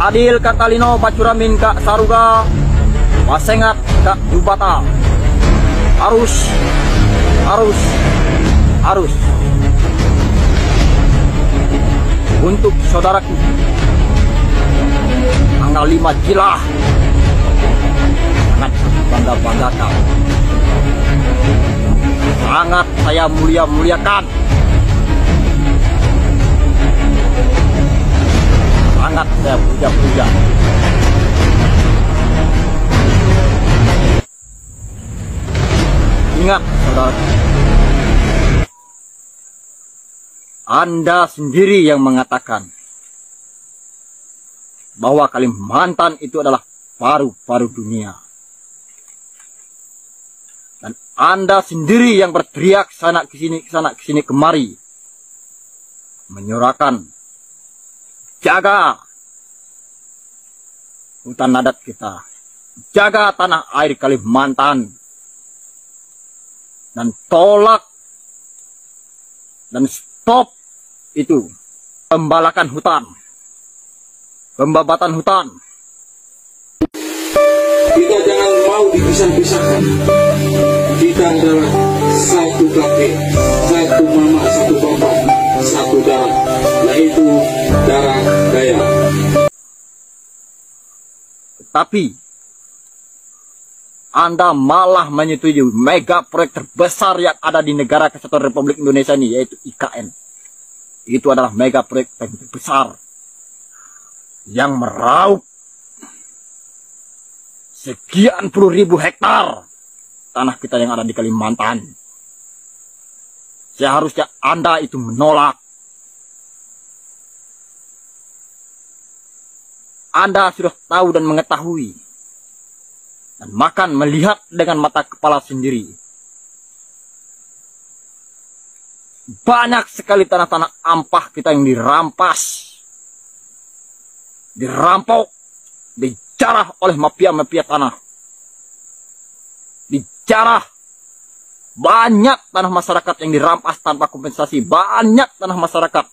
Adil Katalino Bacuramin Kak Saruga Masengat Kak Jubata. Harus untuk saudaraku tanggal 5 Jilah sangat bangga-banggakan, sangat saya mulia-muliakan, sangat saya puja-puja. Ingat saudara, Anda sendiri yang mengatakan bahwa Kalimantan itu adalah paru-paru dunia. Dan Anda sendiri yang berteriak sana kesini kemari, menyuarakan jaga hutan adat kita, jaga tanah air Kalimantan, dan tolak dan stop itu pembalakan hutan, pembabatan hutan. Kita jangan mau dipisah-pisahkan. Kita adalah satu kakek, satu mama, satu bapak, satu darah, yaitu darah Dayak. Tapi Anda malah menyetujui mega proyek terbesar yang ada di negara Kesatuan Republik Indonesia ini, yaitu IKN. Itu adalah mega proyek terbesar yang meraup sekian puluh ribu hektar tanah kita yang ada di Kalimantan. Seharusnya Anda itu menolak. Anda sudah tahu dan mengetahui, dan makan melihat dengan mata kepala sendiri. Banyak sekali tanah-tanah ampah kita yang dirampas, dirampok, dijarah oleh mafia-mafia tanah. Dijarah. Banyak tanah masyarakat yang dirampas tanpa kompensasi. Banyak tanah masyarakat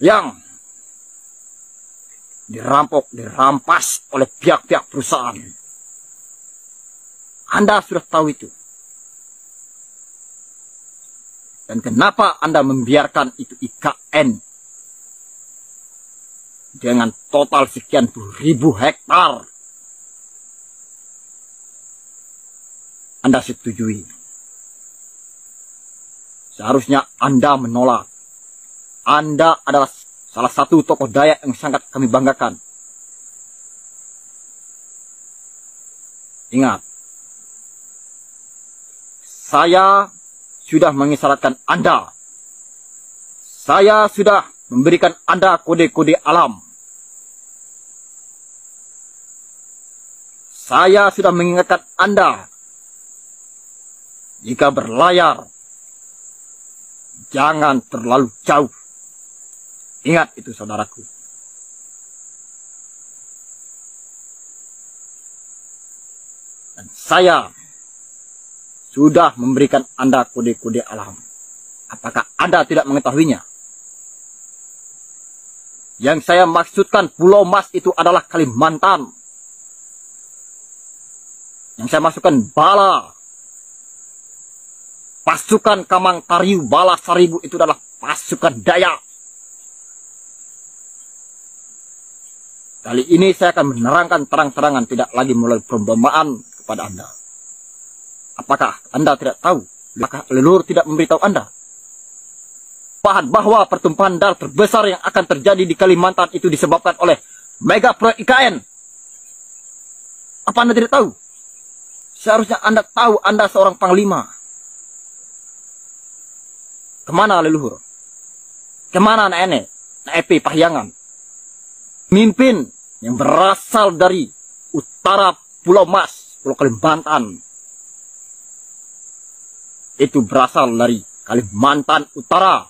yang dirampok, dirampas oleh pihak-pihak perusahaan. Anda sudah tahu itu. Dan kenapa Anda membiarkan itu IKN dengan total sekian puluh ribu hektar? Anda setujui. Seharusnya Anda menolak. Anda adalah salah satu tokoh Dayak yang sangat kami banggakan. Ingat, saya sudah mengisyaratkan Anda. Saya sudah memberikan Anda kode-kode alam. Saya sudah mengingatkan Anda, jika berlayar, jangan terlalu jauh. Ingat itu saudaraku. Dan saya sudah memberikan Anda kode-kode alam. Apakah Anda tidak mengetahuinya? Yang saya maksudkan Pulau Mas itu adalah Kalimantan. Yang saya maksudkan bala. Pasukan Kamang Tariu Bala Seribu itu adalah pasukan Dayak. Kali ini saya akan menerangkan terang-terangan, tidak lagi melalui pembombaan kepada Anda. Apakah Anda tidak tahu? Apakah leluhur tidak memberitahu Anda? Bahwa pertumpahan darah terbesar yang akan terjadi di Kalimantan itu disebabkan oleh mega proyek IKN. Apa Anda tidak tahu? Seharusnya Anda tahu, Anda seorang panglima. Kemana leluhur? Kemana nenek? Epi Pahyangan? Mimpin yang berasal dari utara Pulau Mas, Pulau Kalimantan. Itu berasal dari Kalimantan Utara.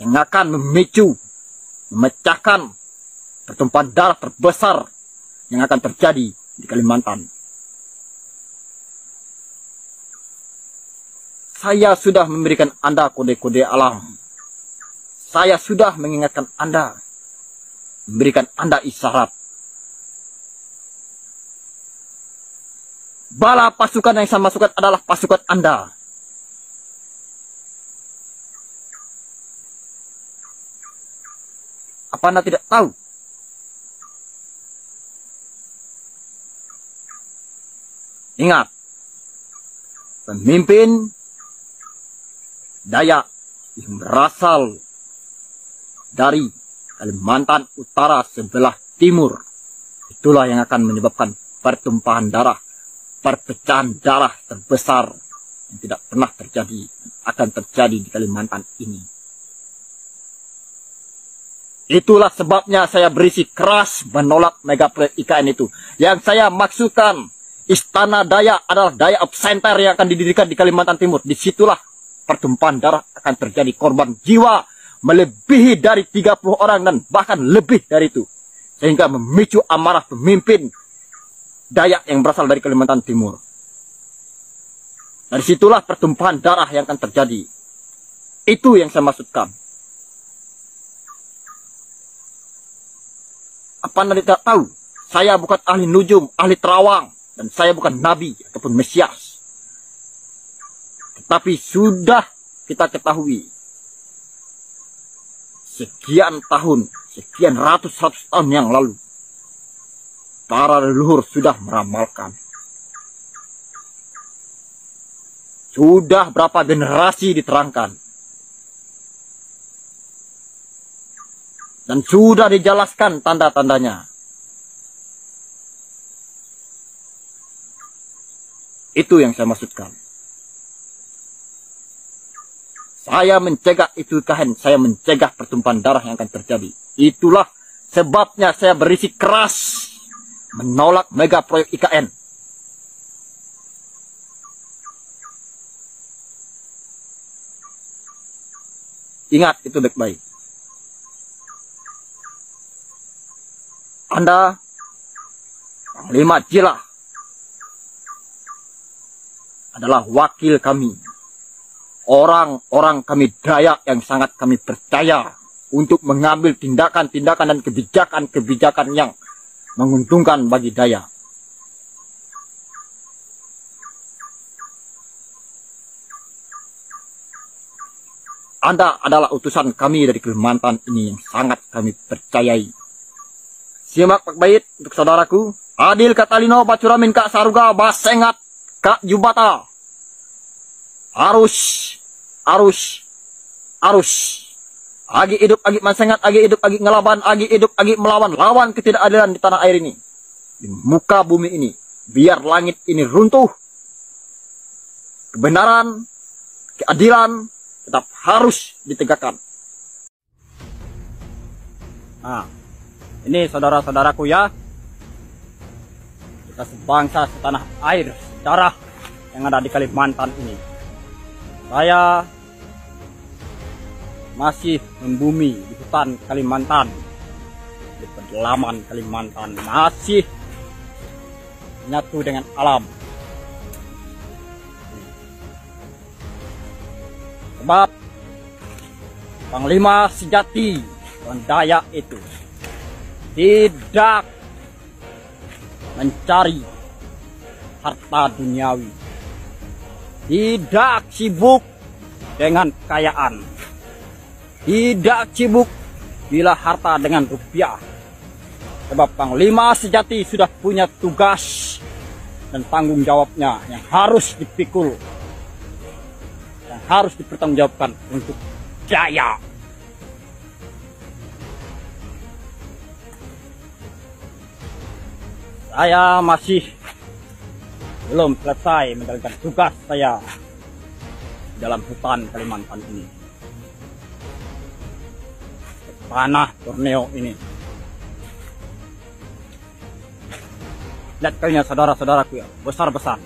Yang akan memicu, memecahkan pertumpahan darah terbesar yang akan terjadi di Kalimantan. Saya sudah memberikan Anda kode-kode alam. Saya sudah mengingatkan Anda. memberikan Anda isyarat. Bala pasukan yang saya masukkan adalah pasukan Anda. Apa Anda tidak tahu? Ingat, pemimpin Dayak yang berasal dari Kalimantan Utara sebelah timur, itulah yang akan menyebabkan pertumpahan darah, perpecahan darah terbesar yang tidak pernah terjadi, akan terjadi di Kalimantan ini. Itulah sebabnya saya berisi keras menolak megaproyek IKN itu. Yang saya maksudkan, Istana Dayak adalah Dayak Center yang akan didirikan di Kalimantan Timur. Disitulah pertumpahan darah akan terjadi, korban jiwa melebihi dari 30 orang dan bahkan lebih dari itu. Sehingga memicu amarah pemimpin Dayak yang berasal dari Kalimantan Timur. Dari situlah pertumpahan darah yang akan terjadi. Itu yang saya maksudkan. Apa Anda tidak tahu? Saya bukan ahli nujum, ahli terawang. Dan saya bukan nabi ataupun mesias. Tetapi sudah kita ketahui, sekian tahun, sekian ratus tahun yang lalu, para leluhur sudah meramalkan. Sudah berapa generasi diterangkan. Dan sudah dijelaskan tanda-tandanya. Itu yang saya maksudkan. Saya mencegah itu IKN, saya mencegah pertumpahan darah yang akan terjadi. Itulah sebabnya saya berisi keras menolak mega proyek IKN. Ingat itu baik-baik. Anda, Panglima Jilah, adalah wakil kami. Orang-orang kami Dayak yang sangat kami percaya untuk mengambil tindakan-tindakan dan kebijakan-kebijakan yang menguntungkan bagi Dayak. Anda adalah utusan kami dari Kalimantan ini yang sangat kami percayai. Simak baik-baik untuk saudaraku. Adil Katalino Bacuramin Kak Saruga Basengat Kak Jubata. Arus. Agi hidup, agi mansengat, agi hidup, agi ngelaban, agi hidup, agi melawan. Lawan ketidakadilan di tanah air ini. Di muka bumi ini. Biar langit ini runtuh. Kebenaran, keadilan tetap harus ditegakkan. Nah, ini saudara-saudaraku ya. Kita sebangsa setanah air, darah yang ada di Kalimantan ini. Saya masih membumi di hutan Kalimantan, di pedalaman Kalimantan, masih menyatu dengan alam. Sebab Panglima sejati orang Dayak itu tidak mencari harta duniawi, tidak sibuk dengan kekayaan, tidak sibuk bila harta dengan rupiah. Sebab Panglima sejati sudah punya tugas dan tanggung jawabnya yang harus dipikul, yang harus dipertanggungjawabkan untuk Dayak. Saya masih belum selesai menjalankan tugas saya dalam hutan Kalimantan ini, tanah Borneo ini. Lihat kayunya saudara-saudaraku ya, besar-besar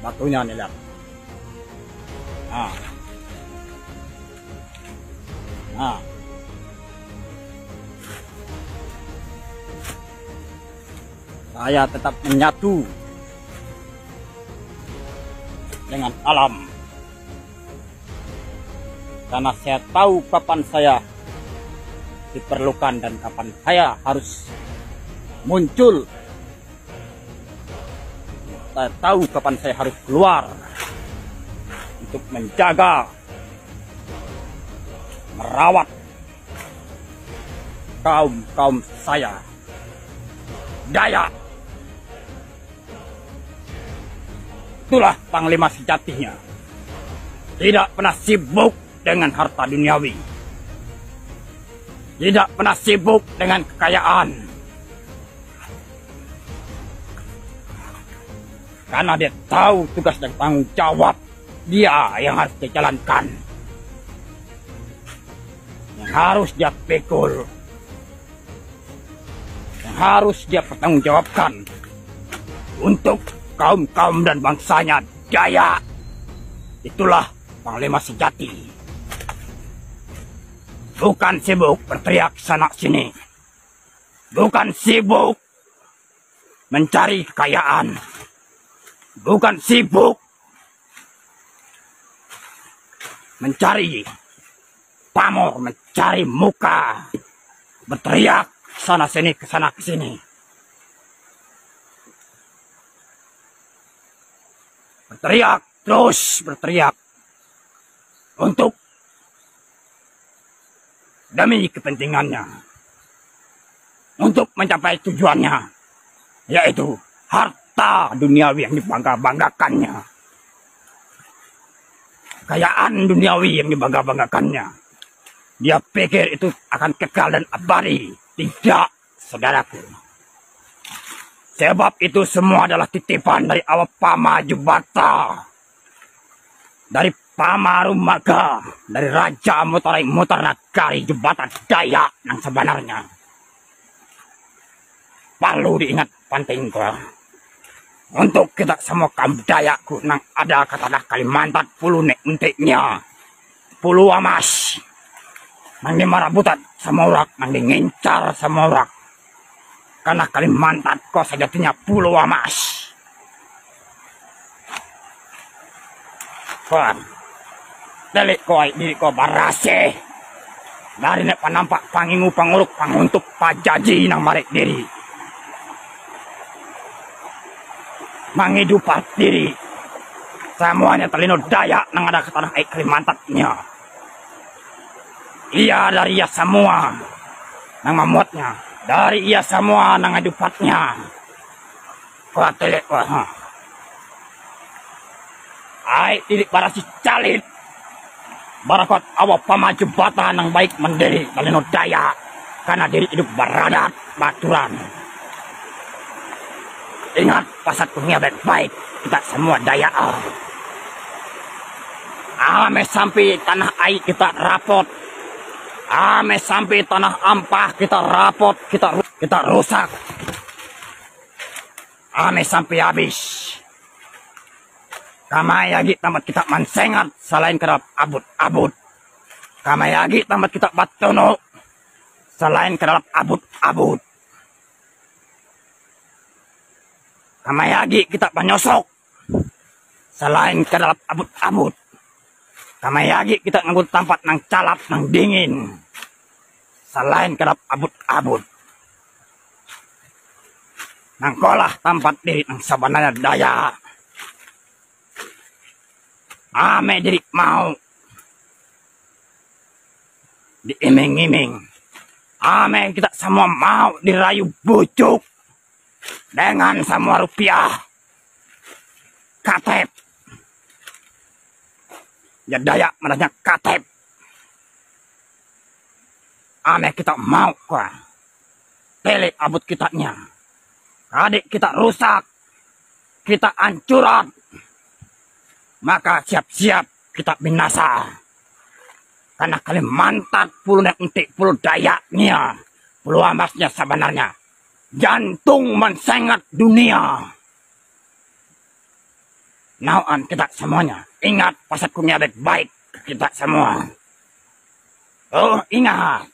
batunya nih, lihat. Nah, saya tetap menyatu dengan alam, karena saya tahu kapan saya diperlukan dan kapan saya harus muncul. Saya tahu kapan saya harus keluar untuk menjaga, merawat kaum saya, Dayak. Itulah panglima sejatinya. Tidak pernah sibuk dengan harta duniawi. Tidak pernah sibuk dengan kekayaan. Karena dia tahu tugas dan tanggung jawab dia yang harus dijalankan. Yang harus dia pikul. Yang harus dia pertanggungjawabkan untuk kaum-kaum dan bangsanya Dayak. Itulah panglima sejati. Bukan sibuk berteriak sana sini. Bukan sibuk mencari kekayaan. Bukan sibuk mencari pamor, mencari muka, berteriak sana sini ke sana ke sini. Berteriak, terus berteriak untuk demi kepentingannya, untuk mencapai tujuannya, yaitu harta duniawi yang dibangga-banggakannya, kekayaan duniawi yang dibangga-banggakannya. Dia pikir itu akan kekal dan abadi. Tidak, saudaraku. Sebab itu semua adalah titipan dari awak Pama Jubata, dari Pama Rumaga, dari Raja Mutarai Mutarnagari Jubata Dayak yang sebenarnya. Perlu diingat penting ko. Untuk kita semua kaum Dayakku nang ada kata Kalimantan puluh nek untiknya. Puluh amas. Nang di marabutan sama orang, nang di ngincar sama orang. Karena Kalimantan kok sejatinya puluh amas. Kuan. Delik koi diri ko barase. Dari nek panampak pangingu panguruk panguntuk pajaji nang marik diri. Menghidupat diri. Semuanya terlindung Dayak nang ada ke tanah air Kalimantannya. Ia dari ia semua nang memuatnya. Dari ia semua nang hidupatnya. Kuat telik kuat. Ai tilik barasi calit. Barakot awak Pama Jubata nang baik mendiri terlindung Dayak. Karena diri hidup beradat baturan. Ingat pasatnya baik-baik kita semua Dayak. Ame sampai tanah air kita rapot. Ame sampai tanah ampah kita rapot, kita rusak. Ame sampai habis. Kamayagi tamat kita mansengat selain kerap abut-abut. Kamayagi tamat kita batono selain kerap abut-abut. Kamayagi kita penyosok selain ke dalam abut-abut. Kamayagi kita nganggut tempat nang calap nang dingin selain ke dalam abut-abut. Nang kolah tempat diri nang sabananya Dayak. Ame diri mau diiming-iming. Ame kita semua mau dirayu bujuk. Dengan semua rupiah katep. Ya Dayak menanya katep. Ame kita mau kok. Tele abut kitanya. Adik kita rusak. Kita hancuran. Maka siap-siap kita binasa. Karena Kalimantan puluh nek entik puluh Dayaknya. Puluh amasnya sebenarnya. Jantung mensengat dunia. Nauan kita semuanya. Ingat pasatkunya baik-baik kita semua. Oh ingat.